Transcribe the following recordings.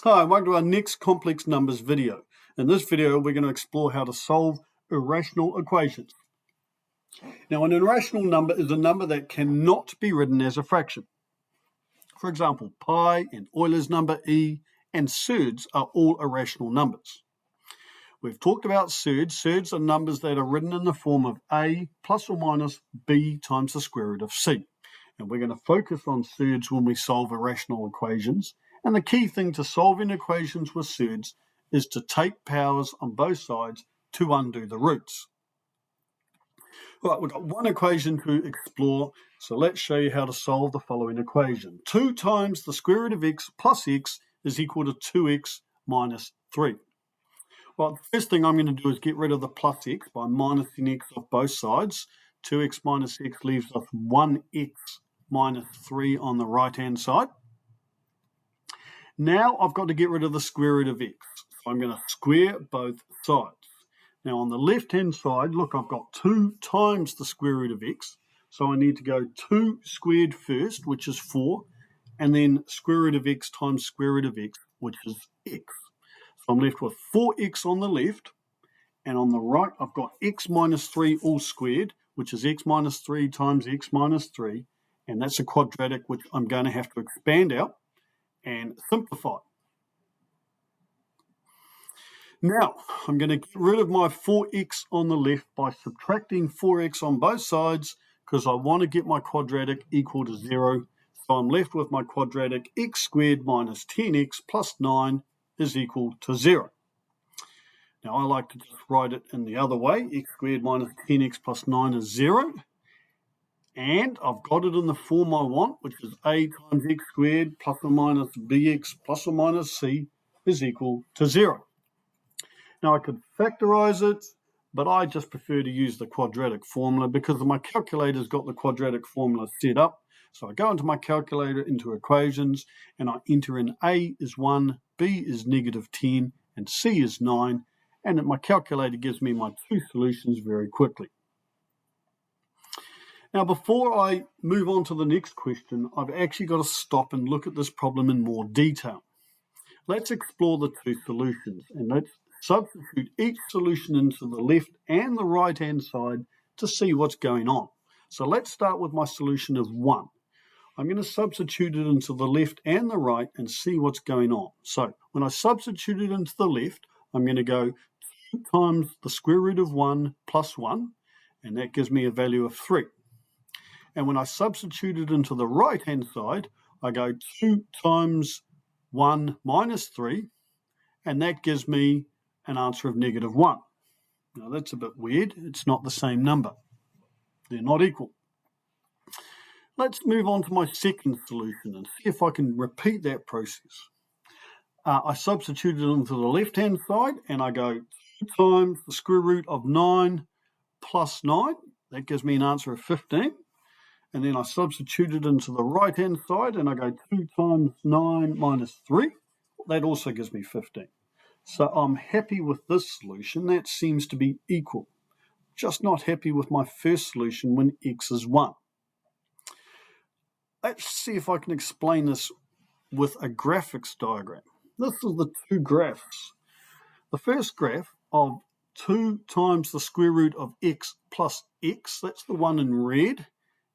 Hi, welcome to our next complex numbers video. In this video, we're going to explore how to solve irrational equations. Now, an irrational number is a number that cannot be written as a fraction. For example, pi and Euler's number e and surds are all irrational numbers. We've talked about surds. Surds are numbers that are written in the form of a plus or minus b times the square root of c. And we're going to focus on surds when we solve irrational equations. And the key thing to solving equations with surds is to take powers on both sides to undo the roots. Right, we've got one equation to explore, so let's show you how to solve the following equation. 2 times the square root of x plus x is equal to 2x minus 3. Well, the first thing I'm going to do is get rid of the plus x by minusing x off both sides. 2x minus x leaves us 1x minus 3 on the right-hand side. Now I've got to get rid of the square root of x. So I'm going to square both sides. Now on the left-hand side, look, I've got 2 times the square root of x. So I need to go 2 squared first, which is 4, and then square root of x times square root of x, which is x. So I'm left with 4x on the left, and on the right I've got x minus 3 all squared, which is x minus 3 times x minus 3, and that's a quadratic which I'm going to have to expand out and simplify. Now, I'm going to get rid of my 4x on the left by subtracting 4x on both sides because I want to get my quadratic equal to 0. So I'm left with my quadratic x squared minus 10x plus 9 is equal to 0. Now, I like to just write it in the other way. X squared minus 10x plus 9 is 0. And I've got it in the form I want, which is a times x squared plus or minus bx plus or minus c is equal to 0. Now I could factorize it, but I just prefer to use the quadratic formula because my calculator's got the quadratic formula set up. So I go into my calculator, into equations, and I enter in a is 1, b is negative 10, and c is 9. And my calculator gives me my 2 solutions very quickly. Now, before I move on to the next question, I've actually got to stop and look at this problem in more detail. Let's explore the 2 solutions, and let's substitute each solution into the left and the right-hand side to see what's going on. So let's start with my solution of 1. I'm going to substitute it into the left and the right and see what's going on. So when I substitute it into the left, I'm going to go 2 times the square root of 1 plus 1, and that gives me a value of 3. And when I substitute it into the right-hand side, I go 2 times 1 minus 3, and that gives me an answer of negative 1. Now, that's a bit weird. It's not the same number. They're not equal. Let's move on to my second solution and see if I can repeat that process. I substitute it into the left-hand side, and I go 2 times the square root of 9 plus 9. That gives me an answer of 15. And then I substitute it into the right-hand side, and I go 2 times 9 minus 3. That also gives me 15. So I'm happy with this solution. That seems to be equal. Just not happy with my first solution when x is 1. Let's see if I can explain this with a graphics diagram. This is the 2 graphs. The first graph of 2 times the square root of x plus x, that's the one in red.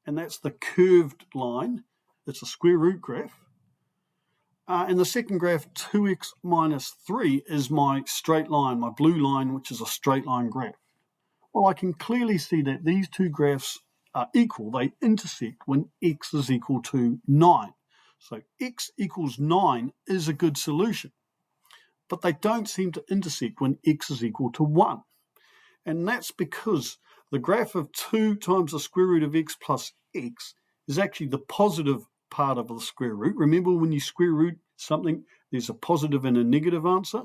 And that's the curved line. It's a square root graph. And the second graph, 2x minus 3, is my straight line, my blue line, which is a straight line graph. Well, I can clearly see that these 2 graphs are equal. They intersect when x is equal to 9. So x equals 9 is a good solution. But they don't seem to intersect when x is equal to 1. And that's because the graph of 2 times the square root of x plus x is actually the positive part of the square root. Remember, when you square root something, there's a positive and a negative answer.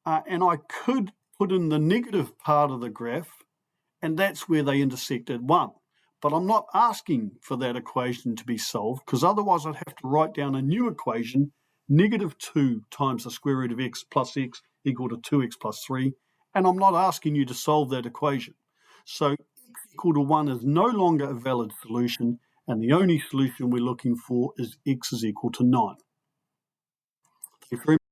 And I could put in the negative part of the graph, and that's where they intersect at 1. But I'm not asking for that equation to be solved, because otherwise I'd have to write down a new equation, negative 2 times the square root of x plus x equal to 2x plus 3. And I'm not asking you to solve that equation. So x equal to 1 is no longer a valid solution, and the only solution we're looking for is x is equal to 9. Thank you very much.